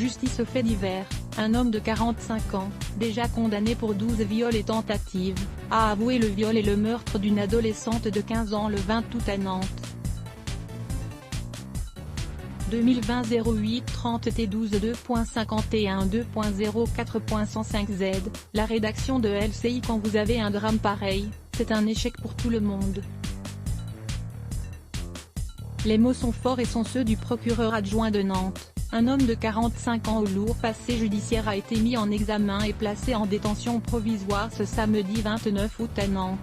Justice aux faits divers, un homme de 45 ans, déjà condamné pour 12 viols et tentatives, a avoué le viol et le meurtre d'une adolescente de 15 ans le 20 août à Nantes. 2020 08 30 T12 2.51 2.04.105 Z, la rédaction de LCI. Quand vous avez un drame pareil, c'est un échec pour tout le monde. Les mots sont forts et sont ceux du procureur adjoint de Nantes. Un homme de 45 ans au lourd passé judiciaire a été mis en examen et placé en détention provisoire ce samedi 29 août à Nantes.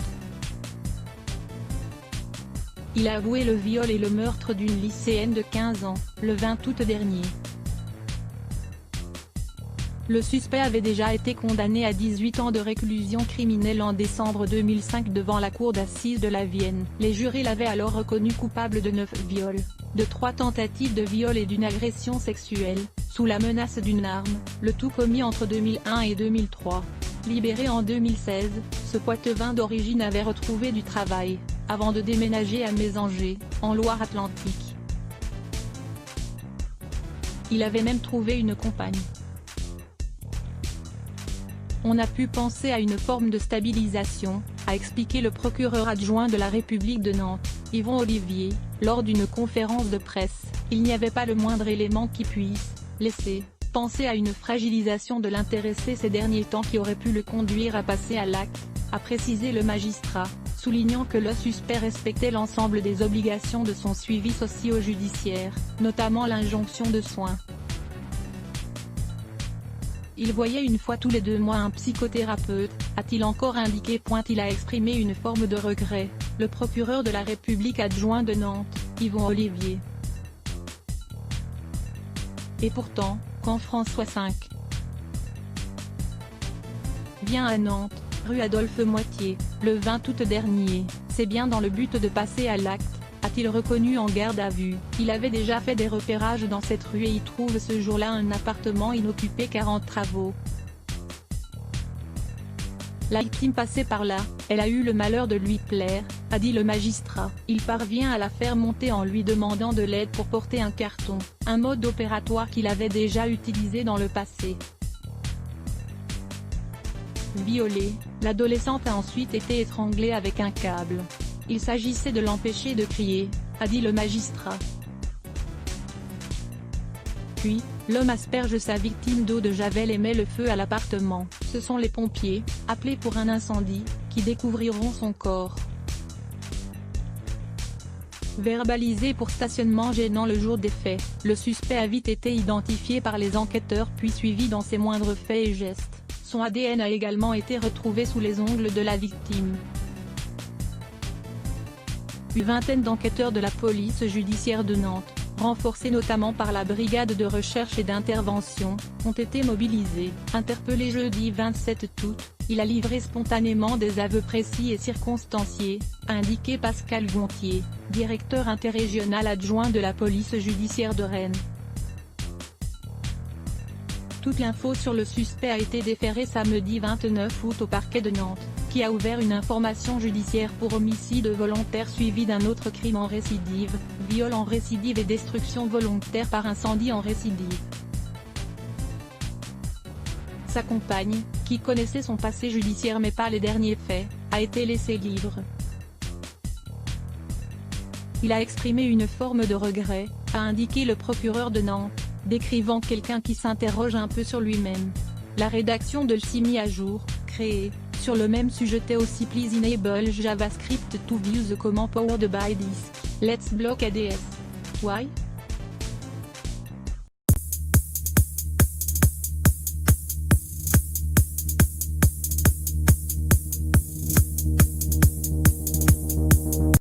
Il a avoué le viol et le meurtre d'une lycéenne de 15 ans, le 20 août dernier. Le suspect avait déjà été condamné à 18 ans de réclusion criminelle en décembre 2005 devant la cour d'assises de la Vienne. Les jurés l'avaient alors reconnu coupable de 9 viols, de 3 tentatives de viol et d'une agression sexuelle, sous la menace d'une arme, le tout commis entre 2001 et 2003. Libéré en 2016, ce Poitevin d'origine avait retrouvé du travail, avant de déménager à Mésanger, en Loire-Atlantique. Il avait même trouvé une compagne. On a pu penser à une forme de stabilisation, a expliqué le procureur adjoint de la République de Nantes, Yvon Olivier, lors d'une conférence de presse. Il n'y avait pas le moindre élément qui puisse laisser penser à une fragilisation de l'intéressé ces derniers temps qui aurait pu le conduire à passer à l'acte, a précisé le magistrat, soulignant que le suspect respectait l'ensemble des obligations de son suivi socio-judiciaire, notamment l'injonction de soins. Il voyait une fois tous les 2 mois un psychothérapeute, a-t-il encore indiqué. Il a exprimé une forme de regret, le procureur de la République adjoint de Nantes, Yvon Olivier. Et pourtant, quand François V vient à Nantes, rue Adolphe Moitié, le 20 août dernier, c'est bien dans le but de passer à l'acte, a-t-il reconnu en garde à vue. Il avait déjà fait des repérages dans cette rue et y trouve ce jour-là un appartement inoccupé 40 travaux. La victime passait par là, elle a eu le malheur de lui plaire, a dit le magistrat. Il parvient à la faire monter en lui demandant de l'aide pour porter un carton, un mode opératoire qu'il avait déjà utilisé dans le passé. Violée, l'adolescente a ensuite été étranglée avec un câble. Il s'agissait de l'empêcher de crier, a dit le magistrat. Puis, l'homme asperge sa victime d'eau de javel et met le feu à l'appartement. Ce sont les pompiers, appelés pour un incendie, qui découvriront son corps. Verbalisé pour stationnement gênant le jour des faits, le suspect a vite été identifié par les enquêteurs puis suivi dans ses moindres faits et gestes. Son ADN a également été retrouvé sous les ongles de la victime. Une vingtaine d'enquêteurs de la police judiciaire de Nantes, renforcés notamment par la brigade de recherche et d'intervention, ont été mobilisés. Interpellé jeudi 27 août, il a livré spontanément des aveux précis et circonstanciés, a indiqué Pascal Gontier, directeur interrégional adjoint de la police judiciaire de Rennes. Toute l'info sur le suspect a été déférée samedi 29 août au parquet de Nantes, qui a ouvert une information judiciaire pour homicide volontaire suivi d'un autre crime en récidive, viol en récidive et destruction volontaire par incendie en récidive. Sa compagne, qui connaissait son passé judiciaire mais pas les derniers faits, a été laissée libre. Il a exprimé une forme de regret, a indiqué le procureur de Nantes, décrivant quelqu'un qui s'interroge un peu sur lui-même. La rédaction de LCI mis à jour, créée, sur le même sujet aussi please enable JavaScript to view the command powered by disk. Let's block ADS. Why?